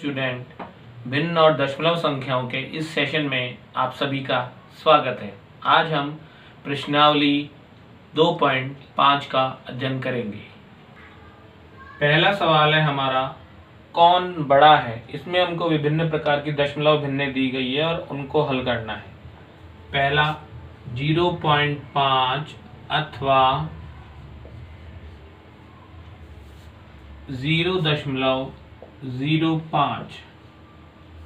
Student, भिन्न और दशमलव संख्याओं के इस सेशन में आप सभी का स्वागत है। आज हम प्रश्नावली 2.5 का अध्ययन करेंगे। पहला सवाल है हमारा, कौन बड़ा है। इसमें हमको विभिन्न प्रकार की दशमलव भिन्नें दी गई है और उनको हल करना है। पहला 0.5 अथवा 0.05।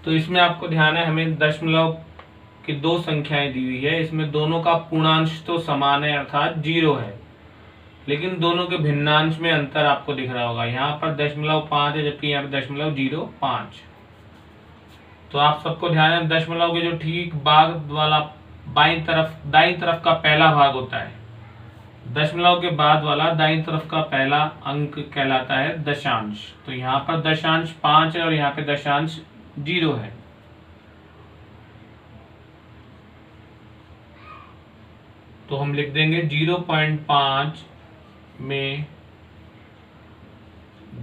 तो इसमें आपको ध्यान है, हमें दशमलव की दो संख्याएं दी हुई है। इसमें दोनों का पूर्णांश तो समान है अर्थात 0 है, लेकिन दोनों के भिन्नांश में अंतर आपको दिख रहा होगा। यहाँ पर 0.5 है जबकि यहाँ पर 0.05। तो आप सबको ध्यान है, दशमलव के जो ठीक बाद वाला दाईं तरफ का पहला भाग होता है, दशमलव के बाद वाला दाईं तरफ का पहला अंक कहलाता है दशांश। तो यहाँ पर दशांश 5 है और यहाँ पे दशांश 0 है। तो हम लिख देंगे 0.5 में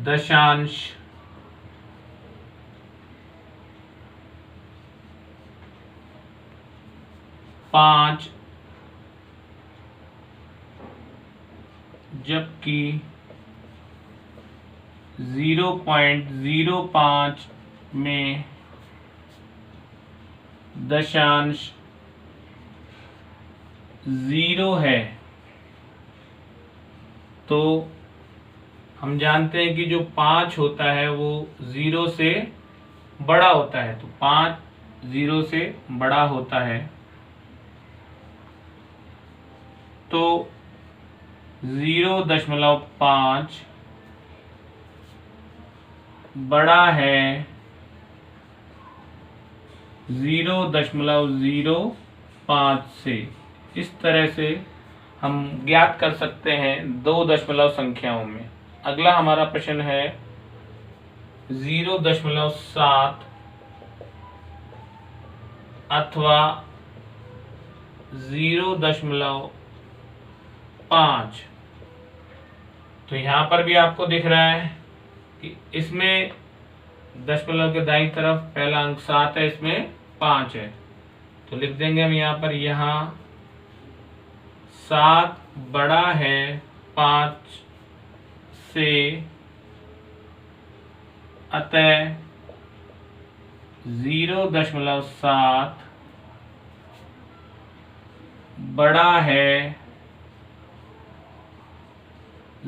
दशांश 5 जबकि 0.05 में दशांश 0 है। तो हम जानते हैं कि जो 5 होता है वो 0 से बड़ा होता है। तो 5 0 से बड़ा होता है। तो 0.5 बड़ा है 0.05 से। इस तरह से हम ज्ञात कर सकते हैं दो दशमलव संख्याओं में। अगला हमारा प्रश्न है 0.7 अथवा 0.5। तो यहाँ पर भी आपको दिख रहा है कि इसमें दशमलव के दाईं तरफ पहला अंक 7 है, इसमें 5 है। तो लिख देंगे हम यहाँ पर, यहाँ 7 बड़ा है 5 से, अतः 0.7 बड़ा है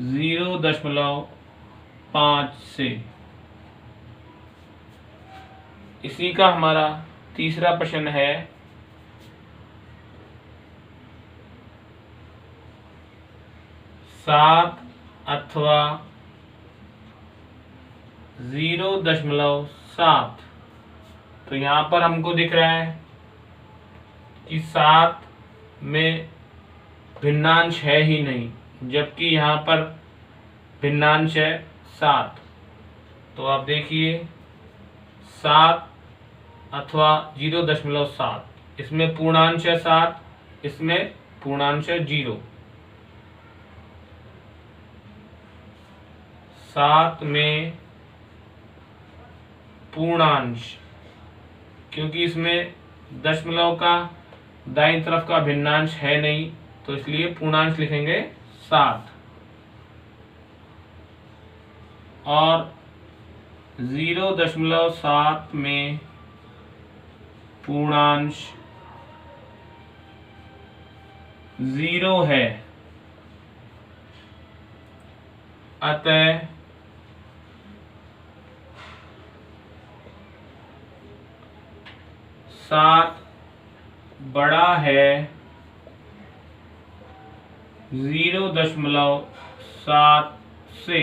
0.5 से। इसी का हमारा तीसरा प्रश्न है 7 अथवा 0.7। तो यहाँ पर हमको दिख रहा है कि 7 में भिन्नांश है ही नहीं, जबकि यहाँ पर भिन्नांश है 7। तो आप देखिए 7 अथवा 0.7, इसमें पूर्णांश है 7, इसमें पूर्णांश है 0। 7 में पूर्णांश, क्योंकि इसमें दशमलव का दाईं तरफ का भिन्नांश है नहीं, तो इसलिए पूर्णांश लिखेंगे 7। और 0.7 में पूर्णांश 0 है, अतः 7 बड़ा है 0.7 से।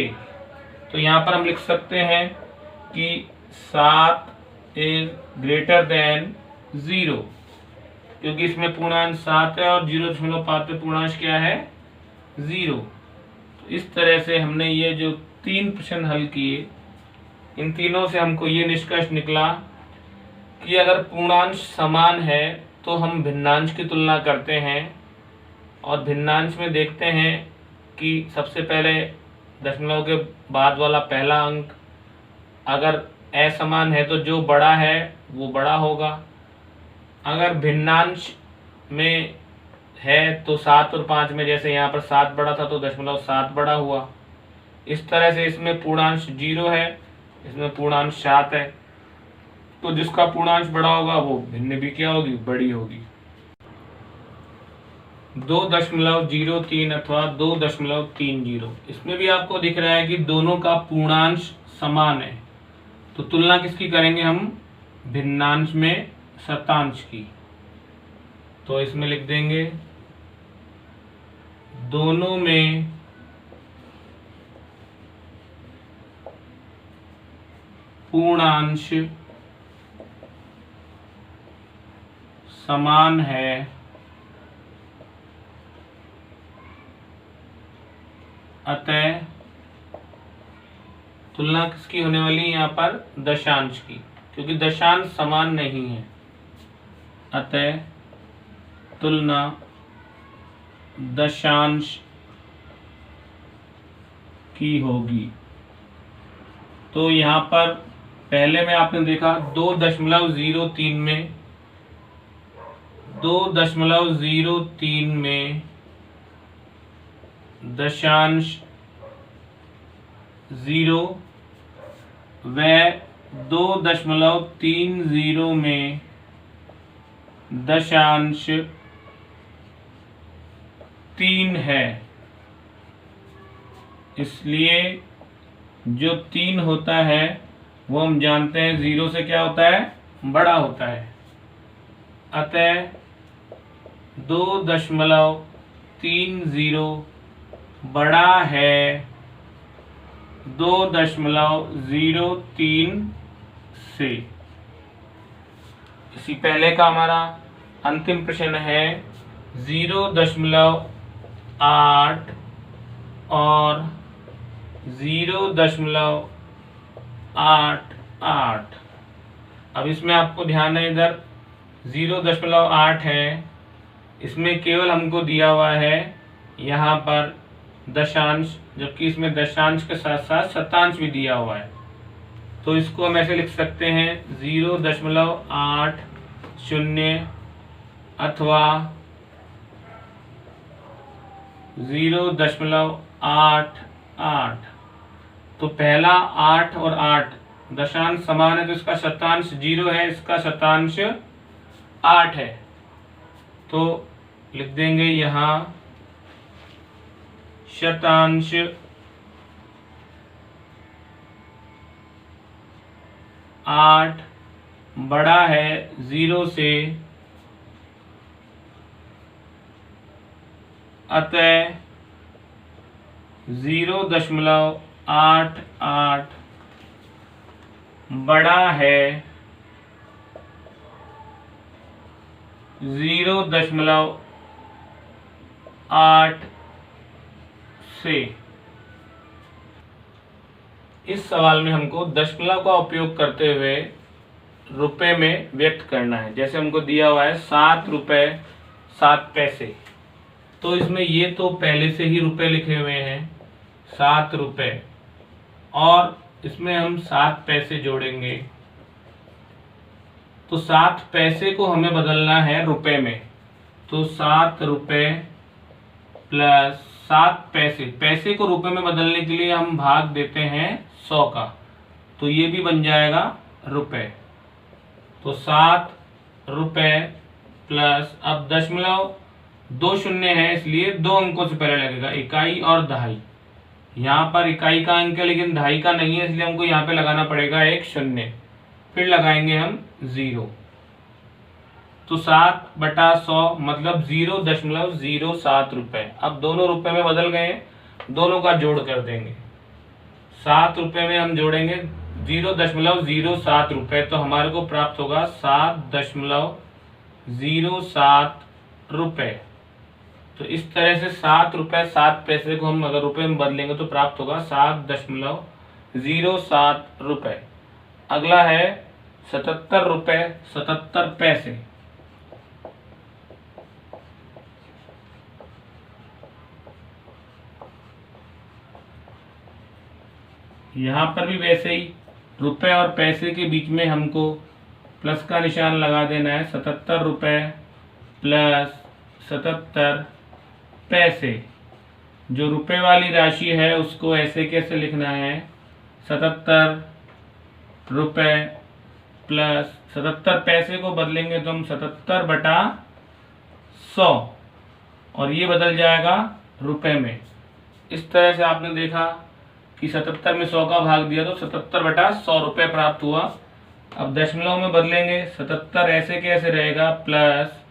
तो यहाँ पर हम लिख सकते हैं कि 7 इज ग्रेटर देन 0, क्योंकि इसमें पूर्णांश 7 है और 0.5 पे पूर्णांश क्या है, 0। तो इस तरह से हमने ये जो 3 प्रश्न हल किए, इन तीनों से हमको ये निष्कर्ष निकला कि अगर पूर्णांश समान है तो हम भिन्नांश की तुलना करते हैं और भिन्नांश में देखते हैं कि सबसे पहले दशमलव के बाद वाला पहला अंक अगर असमान है तो जो बड़ा है वो बड़ा होगा। अगर भिन्नांश में है तो 7 और 5 में, जैसे यहाँ पर 7 बड़ा था तो 0.7 बड़ा हुआ। इस तरह से इसमें पूर्णांश 0 है, इसमें पूर्णांश 7 है, तो जिसका पूर्णांश बड़ा होगा वो भिन्न भी क्या होगी, बड़ी होगी। 2.03 अथवा 2.30, इसमें भी आपको दिख रहा है कि दोनों का पूर्णांश समान है, तो तुलना किसकी करेंगे हम, भिन्नांश में शतांश की। तो इसमें लिख देंगे दोनों में पूर्णांश समान है, अतः तुलना किसकी होने वाली है यहाँ पर, दशांश की, क्योंकि दशांश समान नहीं है, अतः तुलना दशांश की होगी। तो यहाँ पर पहले में आपने देखा 2.03 में 2.03 में दशांश 0 व 2.30 में दशांश 3 है, इसलिए जो 3 होता है वो हम जानते हैं 0 से क्या होता है, बड़ा होता है, अतः 2.30 बड़ा है 2.03 से। इसी पहले का हमारा अंतिम प्रश्न है 0.8 और 0.88। अब इसमें आपको ध्यान है, इधर 0.8 है, इसमें केवल हमको दिया हुआ है यहाँ पर दशांश, जबकि इसमें दशांश के साथ साथ शतांश भी दिया हुआ है। तो इसको हम ऐसे लिख सकते हैं 0.80 अथवा 0.88। तो पहला 8 और 8 दशांश समान है, तो इसका शतांश 0 है, इसका शतांश 8 है, तो लिख देंगे यहाँ शतांश 8 बड़ा है 0 से, अतः 0.88 बड़ा है 0.8 से। इस सवाल में हमको दशमलव का उपयोग करते हुए रुपए में व्यक्त करना है। जैसे हमको दिया हुआ है 7 रुपए 7 पैसे, तो इसमें ये तो पहले से ही रुपए लिखे हुए हैं 7 रुपए, और इसमें हम 7 पैसे जोड़ेंगे, तो 7 पैसे को हमें बदलना है रुपए में, तो 7 रुपए प्लस 7 पैसे, पैसे को रुपए में बदलने के लिए हम भाग देते हैं 100 का, तो ये भी बन जाएगा रुपए। तो 7 रुपए प्लस, अब दशमलव 2 शून्य है इसलिए 2 अंकों से पहले लगेगा, इकाई और दहाई। यहाँ पर इकाई का अंक है लेकिन दहाई का नहीं है, इसलिए हमको यहाँ पे लगाना पड़ेगा एक शून्य, फिर लगाएंगे हम 0। तो 7/100 मतलब 0.07 रुपए। अब दोनों रुपए में बदल गए, दोनों का जोड़ कर देंगे। 7 रुपए में हम जोड़ेंगे 0.07 रुपए, तो हमारे को प्राप्त होगा 7.07 रुपए। तो इस तरह से 7 रुपए 7 पैसे को हम अगर रुपए में बदलेंगे तो प्राप्त होगा 7.07 रुपए। अगला है 77 रुपए 77 पैसे। यहाँ पर भी वैसे ही रुपए और पैसे के बीच में हमको प्लस का निशान लगा देना है। 77 रुपये प्लस 77 पैसे। जो रुपए वाली राशि है उसको ऐसे कैसे लिखना है, 77 रुपये प्लस 77 पैसे को बदलेंगे तो हम 77/100 और ये बदल जाएगा रुपए में। इस तरह से आपने देखा कि 77 में 100 का भाग दिया तो 77/100 रुपये प्राप्त हुआ। अब दशमलव में बदलेंगे, 77 ऐसे कैसे रहेगा, प्लस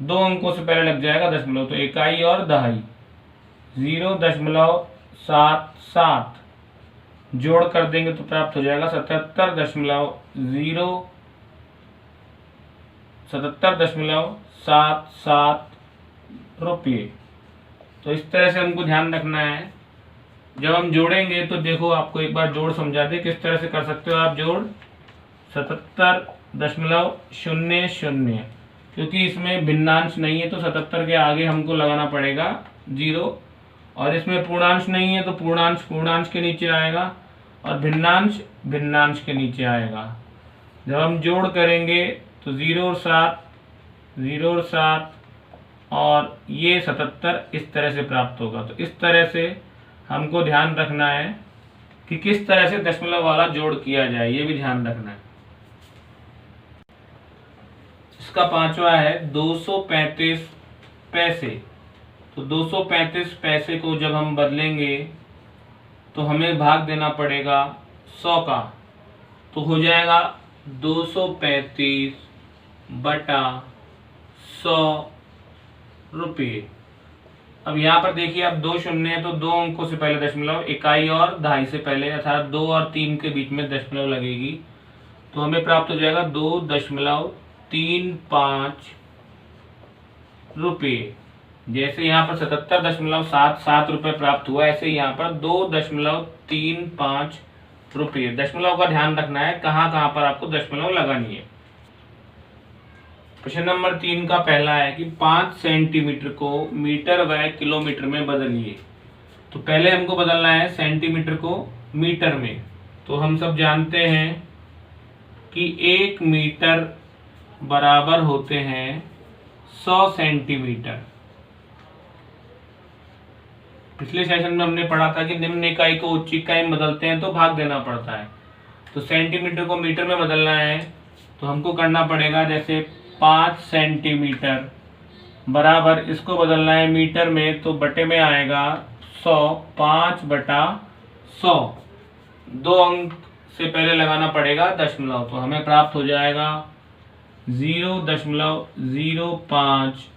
2 अंकों से पहले लग जाएगा दशमलव, तो इकाई और दहाई 0.77 जोड़ कर देंगे तो प्राप्त हो जाएगा 77.77 रुपये। तो इस तरह से हमको ध्यान रखना है। जब हम जोड़ेंगे तो देखो, आपको एक बार जोड़ समझा दे किस तरह से कर सकते हो आप जोड़। 77.00, क्योंकि इसमें भिन्नांश नहीं है तो 77 के आगे हमको लगाना पड़ेगा 0, और इसमें पूर्णांश नहीं है तो पूर्णांश पूर्णांश के नीचे आएगा और भिन्नांश भिन्नांश के नीचे आएगा। जब हम जोड़ करेंगे तो 0 और 7 0 और 7 और ये 77 इस तरह से प्राप्त होगा। तो इस तरह से हमको ध्यान रखना है कि किस तरह से दशमलव वाला जोड़ किया जाए, ये भी ध्यान रखना है। इसका पांचवा है 235 पैसे। तो 235 पैसे को जब हम बदलेंगे तो हमें भाग देना पड़ेगा 100 का, तो हो जाएगा 235/100 रुपये। अब यहाँ पर देखिए, अब 2 शून्य है तो 2 अंकों से पहले दशमलव, इकाई और दहाई से पहले, अर्थात 2 और 3 के बीच में दशमलव लगेगी, तो हमें प्राप्त हो जाएगा 2.35 रुपये। जैसे यहाँ पर 77.77 रुपये प्राप्त हुआ, ऐसे यहाँ पर 2.35 रुपये। दशमलव का ध्यान रखना है कहाँ कहाँ पर आपको दशमलव लगानी है। प्रश्न नंबर 3 का पहला है कि 5 सेंटीमीटर को मीटर व किलोमीटर में बदलिए। तो पहले हमको बदलना है सेंटीमीटर को मीटर में। तो हम सब जानते हैं कि 1 मीटर बराबर होते हैं 100 सेंटीमीटर। पिछले सेशन में हमने पढ़ा था कि निम्न इकाई को उच्च इकाई में बदलते हैं तो भाग देना पड़ता है। तो सेंटीमीटर को मीटर में बदलना है तो हमको करना पड़ेगा, जैसे 5 सेंटीमीटर बराबर, इसको बदलना है मीटर में तो बटे में आएगा 100, 5/100। 2 अंक से पहले लगाना पड़ेगा दशमलव, तो हमें प्राप्त हो जाएगा 0.05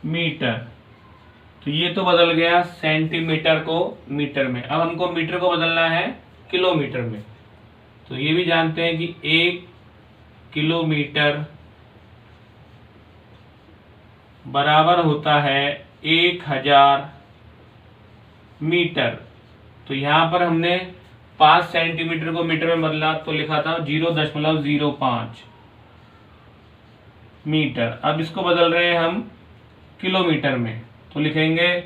मीटर। तो ये तो बदल गया सेंटीमीटर को मीटर में। अब हमको मीटर को बदलना है किलोमीटर में। तो ये भी जानते हैं कि 1 किलोमीटर बराबर होता है 1000 मीटर। तो यहाँ पर हमने 5 सेंटीमीटर को मीटर में बदला तो लिखा था 0.05 मीटर। अब इसको बदल रहे हैं हम किलोमीटर में, तो लिखेंगे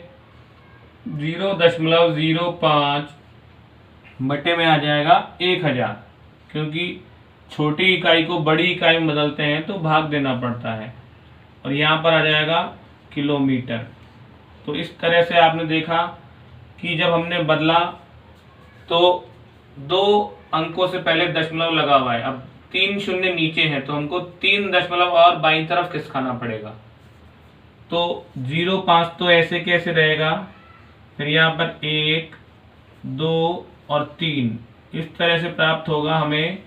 0.05 बटे में आ जाएगा 1000, क्योंकि छोटी इकाई को बड़ी इकाई में बदलते हैं तो भाग देना पड़ता है, और यहाँ पर आ जाएगा किलोमीटर। तो इस तरह से आपने देखा कि जब हमने बदला तो 2 अंकों से पहले दशमलव लगा हुआ है। अब 3 शून्य नीचे है तो हमको 3 दशमलव और बाईं तरफ खिसकाना पड़ेगा। तो 0.5 तो ऐसे कैसे रहेगा, फिर यहाँ पर 1, 2 और 3 इस तरह से प्राप्त होगा हमें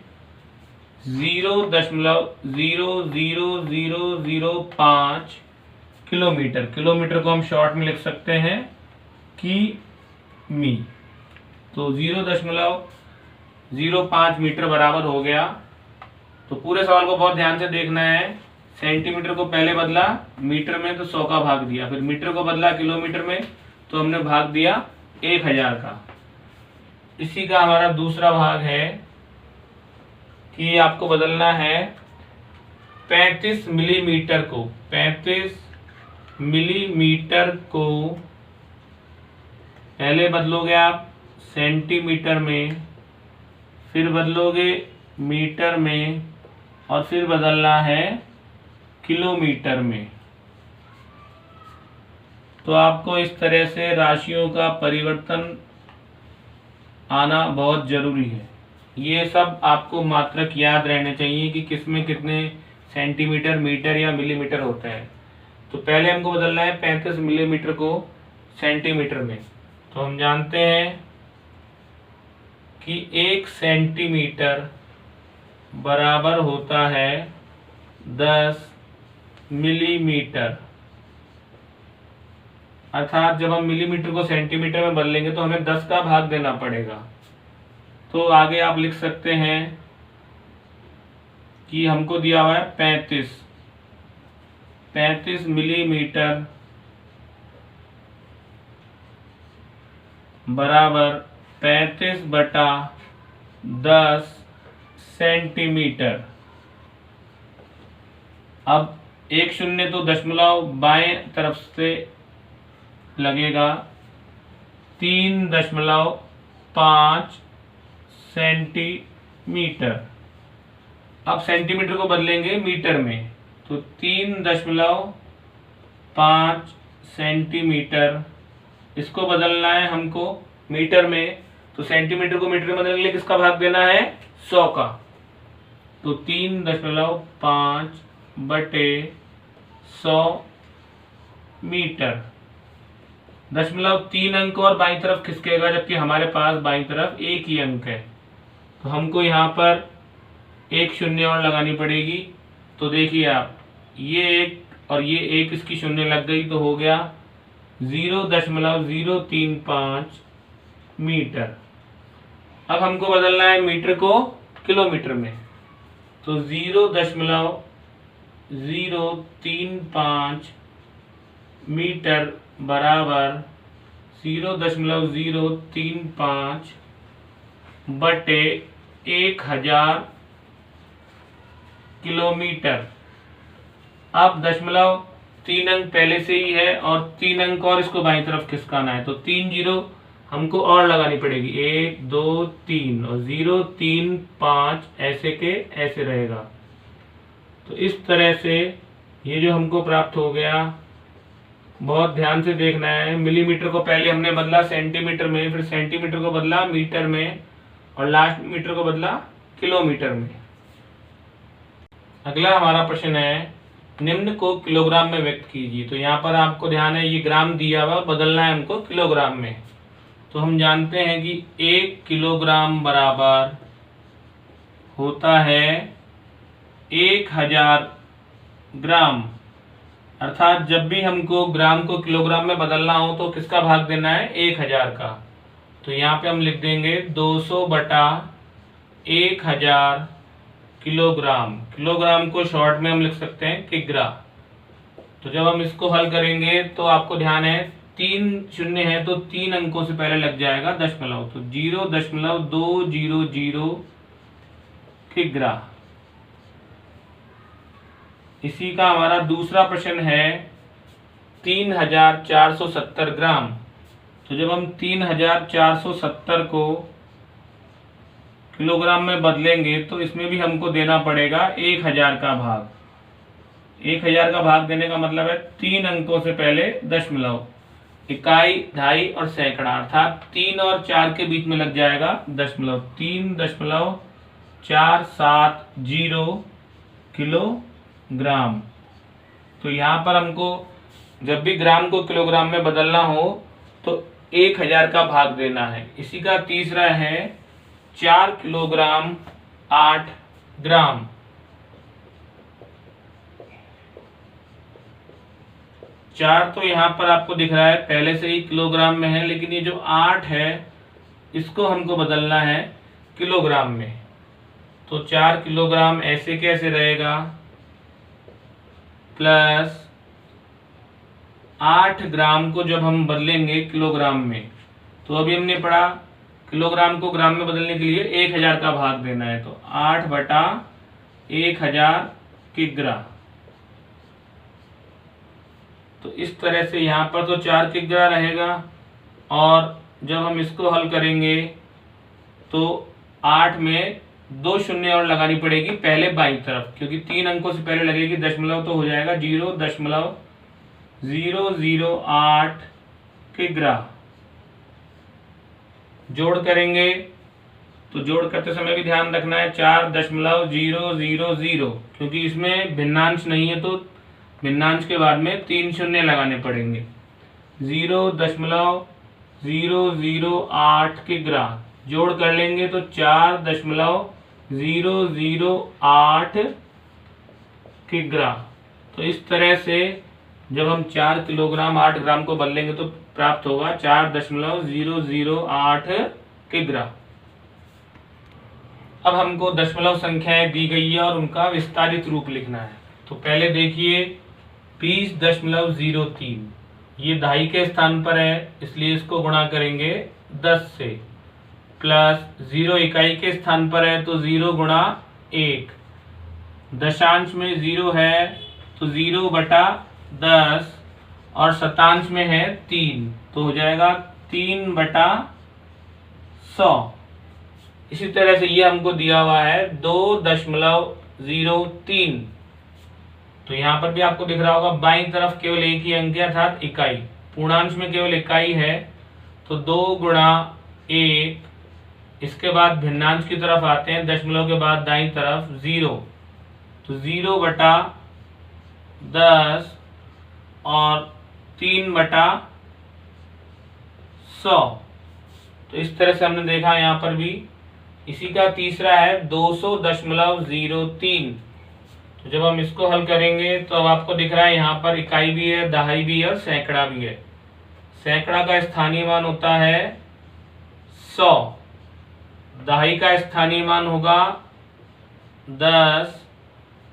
0.00005 किलोमीटर। किलोमीटर को हम शॉर्ट में लिख सकते हैं किमी। तो 0.05 मीटर बराबर हो गया। तो पूरे सवाल को बहुत ध्यान से देखना है। सेंटीमीटर को पहले बदला मीटर में तो 100 का भाग दिया, फिर मीटर को बदला किलोमीटर में तो हमने भाग दिया 1000 का। इसी का हमारा दूसरा भाग है कि आपको बदलना है 35 मिलीमीटर को। 35 मिलीमीटर को पहले बदलोगे आप सेंटीमीटर में फिर बदलोगे मीटर में और फिर बदलना है किलोमीटर में। तो आपको इस तरह से राशियों का परिवर्तन आना बहुत ज़रूरी है। ये सब आपको मात्रक याद रहने चाहिए कि किसमें कितने सेंटीमीटर, मीटर या मिलीमीटर होता है। तो पहले हमको बदलना है 35 मिलीमीटर को सेंटीमीटर में। तो हम जानते हैं कि 1 सेंटीमीटर बराबर होता है 10 मिलीमीटर। अर्थात जब हम मिलीमीटर को सेंटीमीटर में बदलेंगे तो हमें 10 का भाग देना पड़ेगा। तो आगे आप लिख सकते हैं कि हमको दिया हुआ है 35 मिलीमीटर बराबर 35/10 सेंटीमीटर। अब एक शून्य तो दशमलव बाएं तरफ से लगेगा, 3.5 सेंटीमीटर। अब सेंटीमीटर को बदलेंगे मीटर में, तो 3.5 सेंटीमीटर। इसको बदलना है हमको मीटर में, तो सेंटीमीटर को मीटर में बदलने के लिए किसका भाग देना है? 100 का। तो 3.5/100 मीटर। 0.3 अंक और बाईं तरफ खिसकेगा, जबकि हमारे पास बाईं तरफ एक ही अंक है। तो हमको यहाँ पर एक शून्य और लगानी पड़ेगी। तो देखिए आप, ये एक और ये एक, इसकी शून्य लग गई तो हो गया 0.035 मीटर। अब हमको बदलना है मीटर को किलोमीटर में, तो 0.035 मीटर बराबर 0.035/1000 किलोमीटर। अब 0.3 अंक पहले से ही है और 3 अंक और इसको बाईं तरफ खिसकाना है, तो 3 जीरो हमको और लगानी पड़ेगी, 1 2 3 और 0.35 ऐसे के ऐसे रहेगा। तो इस तरह से ये जो हमको प्राप्त हो गया, बहुत ध्यान से देखना है। मिलीमीटर को पहले हमने बदला सेंटीमीटर में, फिर सेंटीमीटर को बदला मीटर में और लास्ट मीटर को बदला किलोमीटर में। अगला हमारा प्रश्न है, निम्न को किलोग्राम में व्यक्त कीजिए। तो यहाँ पर आपको ध्यान है, ये ग्राम दिया हुआ, बदलना है हमको किलोग्राम में। तो हम जानते हैं कि 1 किलोग्राम बराबर होता है 1000 ग्राम। अर्थात जब भी हमको ग्राम को किलोग्राम में बदलना हो तो किसका भाग देना है? 1000 का। तो यहाँ पे हम लिख देंगे 200/1000 किलोग्राम। किलोग्राम को शॉर्ट में हम लिख सकते हैं किग्रा। तो जब हम इसको हल करेंगे तो आपको ध्यान है, 3 शून्य है तो 3 अंकों से पहले लग जाएगा दशमलव, तो 0.200 किग्रा। इसी का हमारा दूसरा प्रश्न है 3470 ग्राम। तो जब हम 3470 को किलोग्राम में बदलेंगे तो इसमें भी हमको देना पड़ेगा 1000 का भाग। 1000 का भाग देने का मतलब है 3 अंकों से पहले दशमलव, इकाई, दहाई और सैकड़ा, अर्थात 3 और 4 के बीच में लग जाएगा दशमलव, 3.470 किलोग्राम। तो यहाँ पर हमको जब भी ग्राम को किलोग्राम में बदलना हो तो 1000 का भाग देना है। इसी का तीसरा है 4 किलोग्राम 8 ग्राम। 4 तो यहाँ पर आपको दिख रहा है पहले से ही किलोग्राम में है, लेकिन ये जो 8 है इसको हमको बदलना है किलोग्राम में। तो 4 किलोग्राम ऐसे कैसे रहेगा, प्लस 8 ग्राम को जब हम बदलेंगे किलोग्राम में, तो अभी हमने पढ़ा किलोग्राम को ग्राम में बदलने के लिए 1000 का भाग देना है, तो 8/1000 किग्रा। तो इस तरह से यहाँ पर तो 4 किग्रा रहेगा, और जब हम इसको हल करेंगे तो 8 में 2 शून्य और लगानी पड़ेगी पहले बाईं तरफ, क्योंकि 3 अंकों से पहले लगेगी दशमलव तो हो जाएगा 0.008 किग्रा। जोड़ करेंगे तो जोड़ करते समय भी ध्यान रखना है 4.000, क्योंकि इसमें भिन्नांश नहीं है तो भिन्नांश के बाद में 3 शून्य लगाने पड़ेंगे। 0.008 किग्रा। जोड़ कर लेंगे तो 4.008 किग्रा। तो इस तरह से जब हम 4 किलोग्राम 8 ग्राम को बदलेंगे तो प्राप्त होगा 4.008 किग्रा। अब हमको दशमलव संख्याएं दी गई है और उनका विस्तारित रूप लिखना है। तो पहले देखिए 20.03, ये दहाई के स्थान पर है इसलिए इसको गुणा करेंगे 10 से, प्लस 0 इकाई के स्थान पर है तो 0 गुणा 1, दशांश में 0 है तो 0/10 और शतांश में है 3 तो हो जाएगा 3/100। इसी तरह से ये हमको दिया हुआ है 2.03, तो यहाँ पर भी आपको दिख रहा होगा बाईं तरफ केवल एक ही अंक है अर्थात इकाई, पूर्णांश में केवल इकाई है तो 2 गुणा 1। इसके बाद भिन्नांश की तरफ आते हैं, दशमलव के बाद दाईं तरफ 0 तो 0/10 और 3/100। तो इस तरह से हमने देखा यहाँ पर भी। इसी का तीसरा है 200.03, तो जब हम इसको हल करेंगे तो अब आपको दिख रहा है यहाँ पर इकाई भी है, दहाई भी है और सैकड़ा भी है। सैकड़ा का स्थानीय मान होता है 100, दहाई का स्थानीय मान होगा 10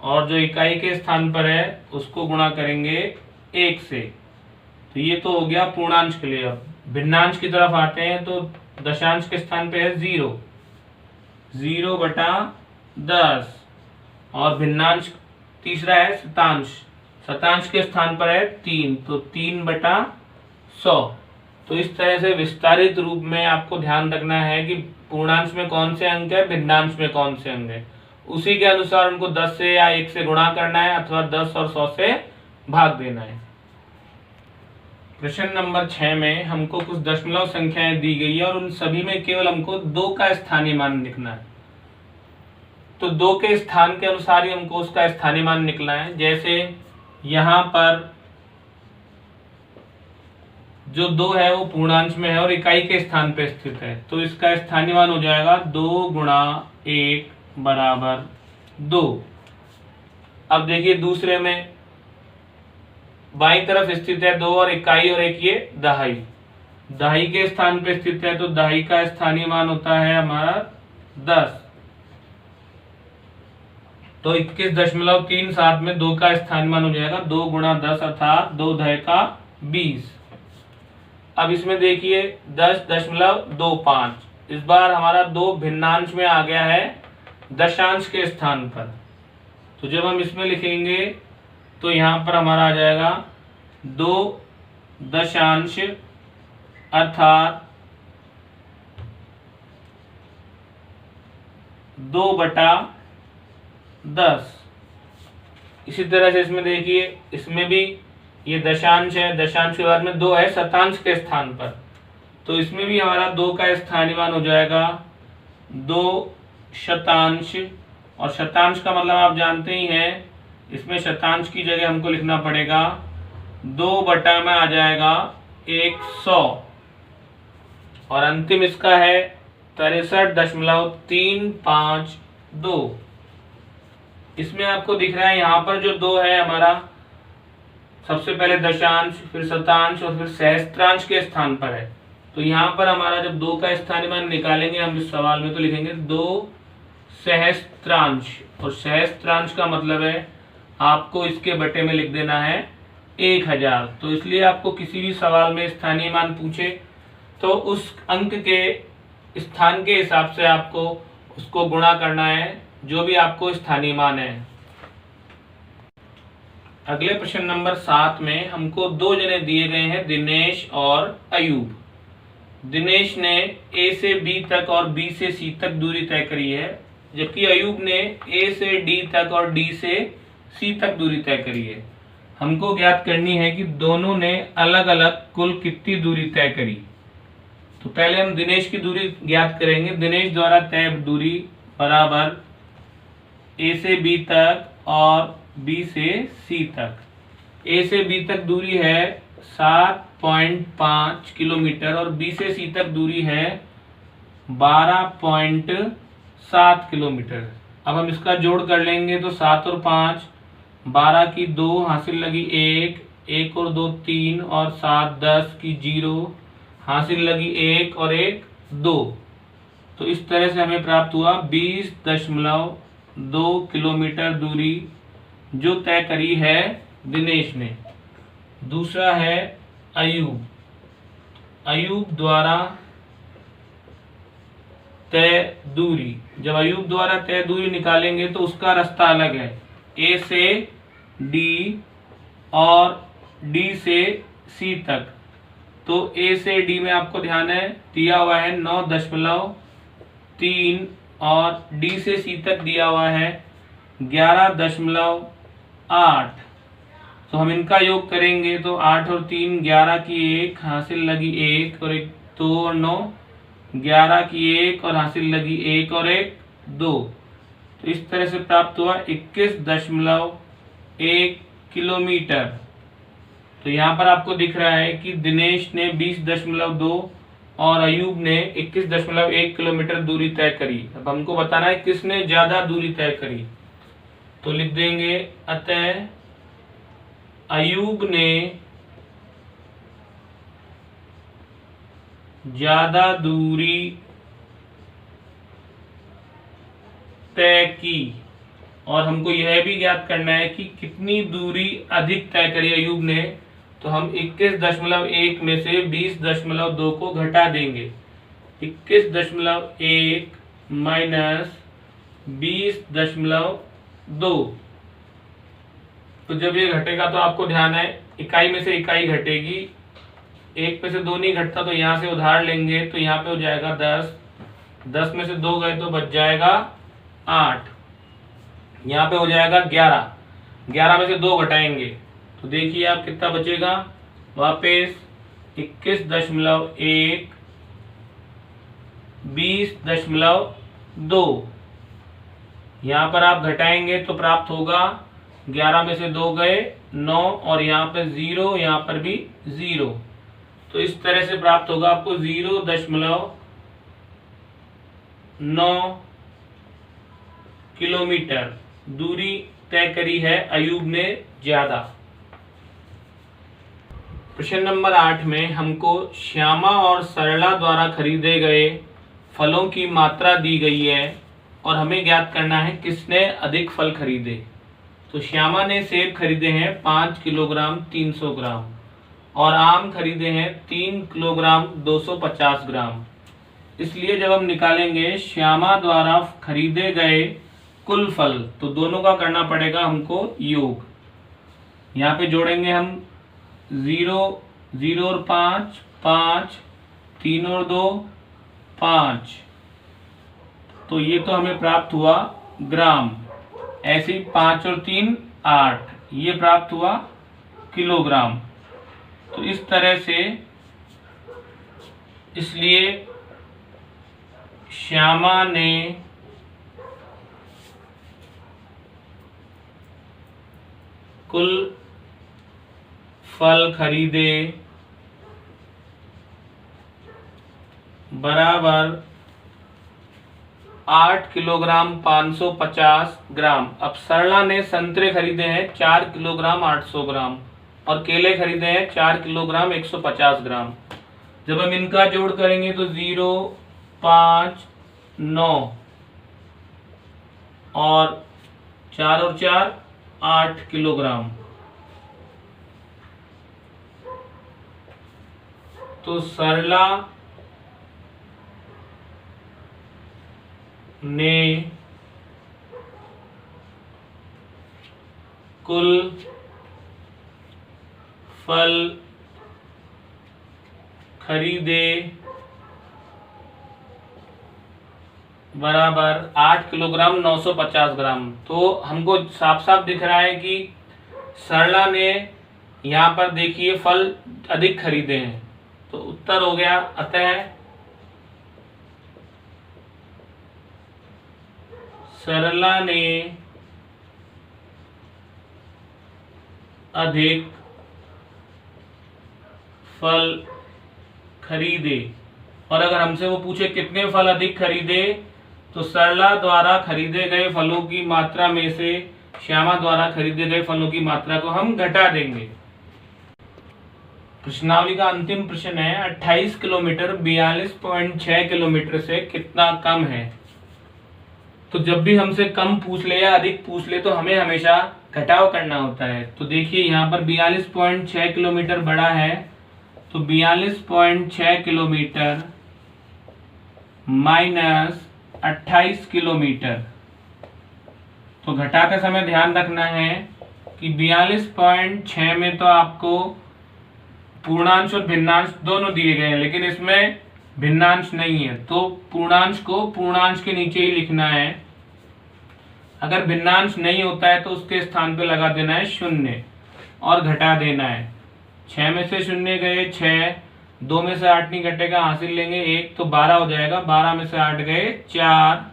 और जो इकाई के स्थान पर है उसको गुणा करेंगे 1 से। तो ये तो हो गया पूर्णांश के लिए। अब भिन्नांश की तरफ आते हैं तो दशांश के स्थान पे है 0/10 और भिन्नांश तीसरा है शतांश, शतांश के स्थान पर है 3 तो 3/100। तो इस तरह से विस्तारित रूप में आपको ध्यान रखना है कि पूर्णांश में कौन से अंक है, भिन्नांश में कौन से अंक है, उसी के अनुसार उनको 10 से या 1 से गुणा करना है अथवा 10 और 100 से भाग देना है। प्रश्न नंबर 6 में हमको कुछ दशमलव संख्याएं दी गई है और उन सभी में केवल हमको 2 का स्थानीय मान लिखना है। तो 2 के स्थान के अनुसार ही हमको उसका स्थानीय मान निकलना है। जैसे यहाँ पर जो 2 है वो पूर्णांश में है और इकाई के स्थान पे स्थित है, तो इसका स्थानीय मान हो जाएगा 2 गुणा 1 बराबर 2। अब देखिए दूसरे में बाईं तरफ स्थित है 2 और इकाई और एक ये दहाई, दहाई के स्थान पे स्थित है तो दहाई का स्थानीय मान होता है हमारा 10। तो 21.37 में 2 का स्थानीय मान हो जाएगा 2 गुणा 10 अर्थात 2 दह का 20। अब इसमें देखिए 10.25, इस बार हमारा 2 भिन्नांश में आ गया है दशांश के स्थान पर। तो जब हम इसमें लिखेंगे तो यहाँ पर हमारा आ जाएगा 2 दशांश अर्थात 2/10। इसी तरह से इसमें देखिए, इसमें भी ये दशांश है, दशांश के बाद में 2 है शतांश के स्थान पर, तो इसमें भी हमारा 2 का स्थानीय मान हो जाएगा 2 शतांश। और शतांश का मतलब आप जानते ही हैं, इसमें शतांश की जगह हमको लिखना पड़ेगा 2 में आ जाएगा 100 और अंतिम इसका है 63.352। इसमें आपको दिख रहा है यहाँ पर जो 2 है हमारा सबसे पहले दशांश, फिर शतांश और फिर सहस्त्रांश के स्थान पर है। तो यहाँ पर हमारा जब 2 का स्थानीय मान निकालेंगे हम इस सवाल में तो लिखेंगे 2 सहस्त्रांश, और सहस्त्रांश का मतलब है आपको इसके बटे में लिख देना है 1000। तो इसलिए आपको किसी भी सवाल में स्थानीय मान पूछे तो उस अंक के स्थान के हिसाब से आपको उसको गुणा करना है, जो भी आपको स्थानीय मान है। अगले प्रश्न नंबर 7 में हमको 2 जने दिए गए हैं, दिनेश और अयूब। दिनेश ने ए से बी तक और बी से सी तक दूरी तय करी है, जबकि अयूब ने ए से डी तक और डी से सी तक दूरी तय करी है। हमको ज्ञात करनी है कि दोनों ने अलग अलग कुल कितनी दूरी तय करी। तो पहले हम दिनेश की दूरी ज्ञात करेंगे। दिनेश द्वारा तय दूरी बराबर ए से बी तक और बी से सी तक। ए से बी तक दूरी है 7.5 किलोमीटर और बी से सी तक दूरी है 12.7 किलोमीटर। अब हम इसका जोड़ कर लेंगे तो 7 और 5 12 की 2 हासिल लगी 1, 1 और 2 3 और 7 10 की 0 हासिल लगी 1 और 1 2। तो इस तरह से हमें प्राप्त हुआ 20.2 किलोमीटर दूरी जो तय करी है दिनेश ने। दूसरा है अयूब। अयूब द्वारा तय दूरी। जब अयूब द्वारा तय दूरी निकालेंगे तो उसका रास्ता अलग है, ए से डी और डी से सी तक। तो ए से डी में आपको ध्यान है दिया हुआ है 9.3 और डी से सी तक दिया हुआ है 11.8। तो हम इनका योग करेंगे तो 8 और 3 11 की 1 हासिल लगी 1 और 1 2 और 9 11 की 1 और हासिल लगी 1 और 1 2। तो इस तरह से प्राप्त हुआ 21.1 किलोमीटर। तो यहाँ पर आपको दिख रहा है कि दिनेश ने 20.2 और अयूब ने 21.1 किलोमीटर दूरी तय करी। अब हमको बताना है किसने ज्यादा दूरी तय करी। तो लिख देंगे अतः अयूब ने ज्यादा दूरी तय की। और हमको यह भी ज्ञात करना है कि कितनी दूरी अधिक तय करी अयूब ने। तो हम 21.1 में से 20.2 को घटा देंगे। 21.1 माइनस 20.2। तो जब ये घटेगा तो आपको ध्यान है इकाई में से इकाई घटेगी, 1 में से 2 नहीं घटता तो यहाँ से उधार लेंगे तो यहाँ पे हो जाएगा 10, 10 में से 2 गए तो बच जाएगा 8, यहाँ पे हो जाएगा 11, 11 में से 2 घटाएंगे तो देखिए आप कितना बचेगा वापस 21.1 20.2। यहाँ पर आप घटाएंगे तो प्राप्त होगा 11 में से 2 गए 9 और यहाँ पे 0, यहाँ पर भी 0। तो इस तरह से प्राप्त होगा आपको 0.9 किलोमीटर दूरी तय करी है अयूब ने ज्यादा। प्रश्न नंबर 8 में हमको श्यामा और सरला द्वारा खरीदे गए फलों की मात्रा दी गई है और हमें ज्ञात करना है किसने अधिक फल खरीदे। तो श्यामा ने सेब खरीदे हैं 5 किलोग्राम 300 ग्राम और आम खरीदे हैं 3 किलोग्राम 250 ग्राम। इसलिए जब हम निकालेंगे श्यामा द्वारा खरीदे गए कुल फल तो दोनों का करना पड़ेगा हमको योग। यहाँ पे जोड़ेंगे हम 0 0 और 5 5 3 और 2 5। तो ये तो हमें प्राप्त हुआ ग्राम। ऐसे ही 5 और 3 8, ये प्राप्त हुआ किलोग्राम। तो इस तरह से इसलिए श्यामा ने कुल फल खरीदे बराबर 8 किलोग्राम 550 ग्राम। अब सरला ने संतरे खरीदे हैं 4 किलोग्राम 800 ग्राम और केले खरीदे हैं 4 किलोग्राम 150 ग्राम। जब हम इनका जोड़ करेंगे तो 0 5 9 और 4 और 4 8 किलोग्राम। तो सरला ने कुल फल खरीदे बराबर 8 किलोग्राम 950 ग्राम। तो हमको साफ साफ दिख रहा है कि सरला ने यहाँ पर देखिए फल अधिक खरीदे हैं, तो उत्तर हो गया अतः सरला ने अधिक फल खरीदे। और अगर हमसे वो पूछे कितने फल अधिक खरीदे, तो सरला द्वारा खरीदे गए फलों की मात्रा में से श्यामा द्वारा खरीदे गए फलों की मात्रा को हम घटा देंगे। प्रश्नावली का अंतिम प्रश्न है 28 किलोमीटर 42.6 किलोमीटर से कितना कम है। तो जब भी हमसे कम पूछ ले या अधिक पूछ ले तो हमें हमेशा घटाव करना होता है। तो देखिए यहाँ पर 42.6 किलोमीटर बड़ा है, तो 42.6 किलोमीटर माइनस 28 किलोमीटर। तो घटाते समय ध्यान रखना है कि 42.6 में तो आपको पूर्णांश और भिन्नांश दोनों दिए गए हैं, लेकिन इसमें भिन्नांश नहीं है, तो पूर्णांश को पूर्णांश के नीचे ही लिखना है। अगर भिन्नांश नहीं होता है तो उसके स्थान पे लगा देना है 0 और घटा देना है। 6 में से 0 गए 6, 2 में से 8 नहीं घटेगा, हासिल लेंगे 1, तो 12 हो जाएगा। 12 में से 8 गए 4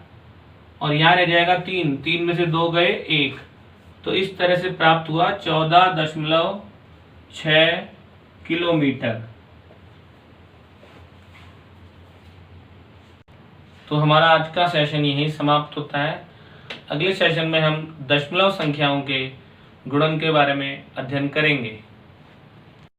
और यहाँ रह जाएगा 3, 3 में से 2 गए 1। तो इस तरह से प्राप्त हुआ 14.6 किलोमीटर। तो हमारा आज का सेशन यही समाप्त होता है। अगले सेशन में हम दशमलव संख्याओं के गुणन के बारे में अध्ययन करेंगे।